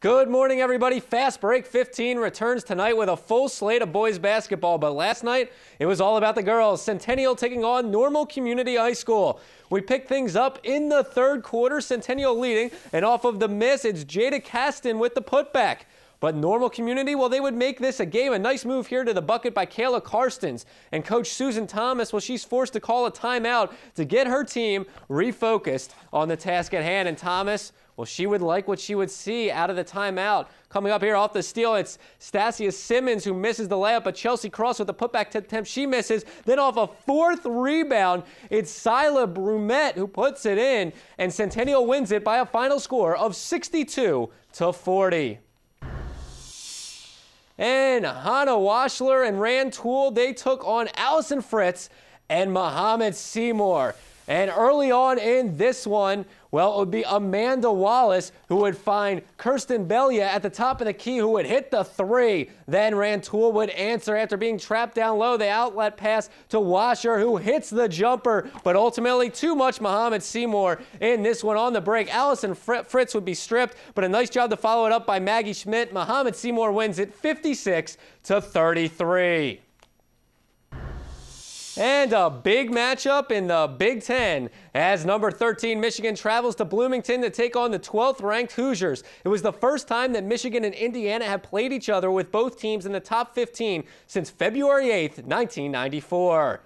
Good morning, everybody. Fast Break 15 returns tonight with a full slate of boys basketball, but last night it was all about the girls. Centennial taking on Normal Community High School. We picked things up in the third quarter, Centennial leading, and off of the miss, it's Jada Caston with the putback. But Normal Community, well, they would make this a game. A nice move here to the bucket by Kayla Karstens. And Coach Susan Thomas, well, she's forced to call a timeout to get her team refocused on the task at hand. And Thomas, well, she would like what she would see out of the timeout. Coming up here off the steal, it's Stasia Simmons who misses the layup, but Chelsea Cross with the putback attempt, she misses. Then off a fourth rebound, it's Sila Brumette who puts it in, and Centennial wins it by a final score of 62-40. And Hannah Washler and Rantoul, they took on Allison Fritz and Muhammad Seymour. And early on in this one, well, it would be Amanda Wallace who would find Kirsten Belia at the top of the key who would hit the three. Then Rantoul would answer after being trapped down low. The outlet pass to Washer who hits the jumper, but ultimately too much Muhammad Seymour in this one on the break. Allison Fritz would be stripped, but a nice job to follow it up by Maggie Schmidt. Muhammad Seymour wins it 56-33. And a big matchup in the Big Ten as number 13 Michigan travels to Bloomington to take on the 12th ranked Hoosiers. It was the first time that Michigan and Indiana have played each other with both teams in the top 15 since February 8th, 1994.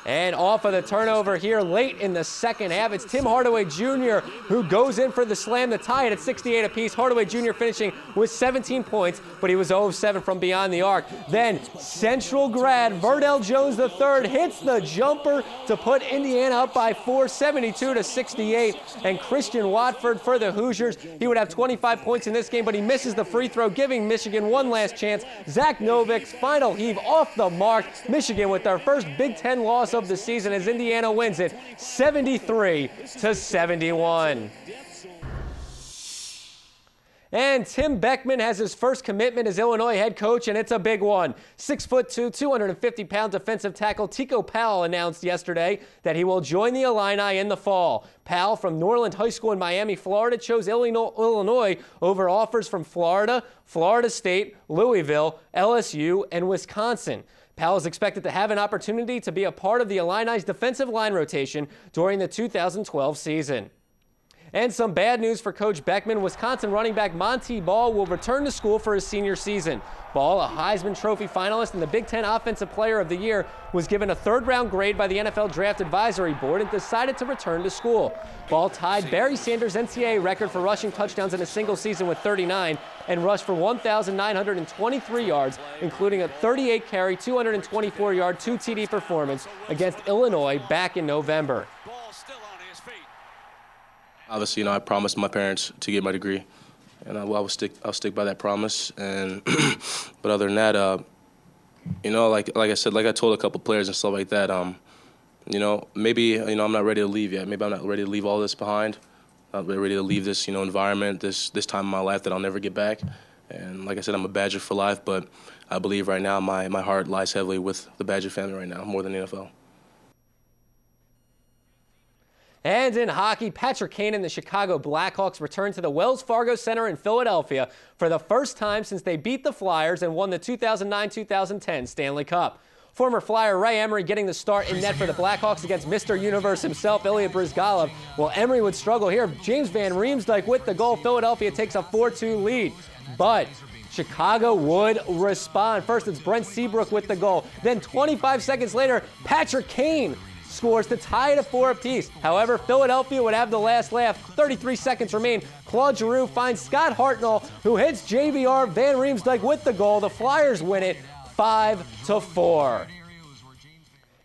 And off of the turnover here late in the second half, it's Tim Hardaway Jr. who goes in for the slam to tie it at 68 apiece. Hardaway Jr. finishing with 17 points, but he was 0 of 7 from beyond the arc. Then Central grad Verdell Jones III hits the jumper to put Indiana up by 4, 72-68. And Christian Watford for the Hoosiers. He would have 25 points in this game, but he misses the free throw, giving Michigan one last chance. Zach Novik's final heave off the mark. Michigan with their first Big Ten loss of the season as Indiana wins it 73-71. And Tim Beckman has his first commitment as Illinois head coach, and it's a big one. 6'2", 250-pound defensive tackle Tico Powell announced yesterday that he will join the Illini in the fall. Powell from Norland High School in Miami, Florida, chose Illinois over offers from Florida, Florida State, Louisville, LSU, and Wisconsin. Powell is expected to have an opportunity to be a part of the Illini's defensive line rotation during the 2012 season. And some bad news for Coach Beckman. Wisconsin running back Monty Ball will return to school for his senior season. Ball, a Heisman Trophy finalist and the Big Ten Offensive Player of the Year, was given a third-round grade by the NFL Draft Advisory Board and decided to return to school. Ball tied Barry Sanders' NCAA record for rushing touchdowns in a single season with 39 and rushed for 1,923 yards, including a 38-carry, 224-yard, 2 TD performance against Illinois back in November. Obviously, I promised my parents to get my degree, and I'll stick by that promise. And but other than that, like I said, like I told a couple players and stuff like that, maybe I'm not ready to leave yet. Maybe I'm not ready to leave all this behind. Not ready to leave this environment, this time in my life that I'll never get back. And like I said, I'm a Badger for life, but I believe right now my heart lies heavily with the Badger family right now, more than the NFL. And in hockey, Patrick Kane and the Chicago Blackhawks return to the Wells Fargo Center in Philadelphia for the first time since they beat the Flyers and won the 2009-2010 Stanley Cup. Former Flyer Ray Emery getting the start in net for the Blackhawks against Mr. Universe himself, Ilya Bryzgalov. Well, Emery would struggle here. James Van Riemsdyk with the goal. Philadelphia takes a 4-2 lead. But Chicago would respond. First, it's Brent Seabrook with the goal. Then 25 seconds later, Patrick Kane scores to tie it at 4 apiece. However, Philadelphia would have the last laugh. 33 seconds remain. Claude Giroux finds Scott Hartnell, who hits JVR Van Riemsdyk with the goal. The Flyers win it 5-4.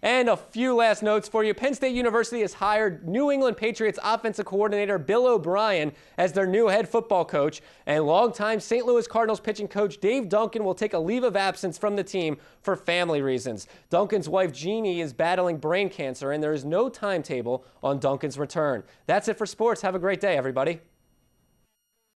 And a few last notes for you. Penn State University has hired New England Patriots offensive coordinator Bill O'Brien as their new head football coach. And longtime St. Louis Cardinals pitching coach Dave Duncan will take a leave of absence from the team for family reasons. Duncan's wife Jeannie is battling brain cancer, and there is no timetable on Duncan's return. That's it for sports. Have a great day, everybody.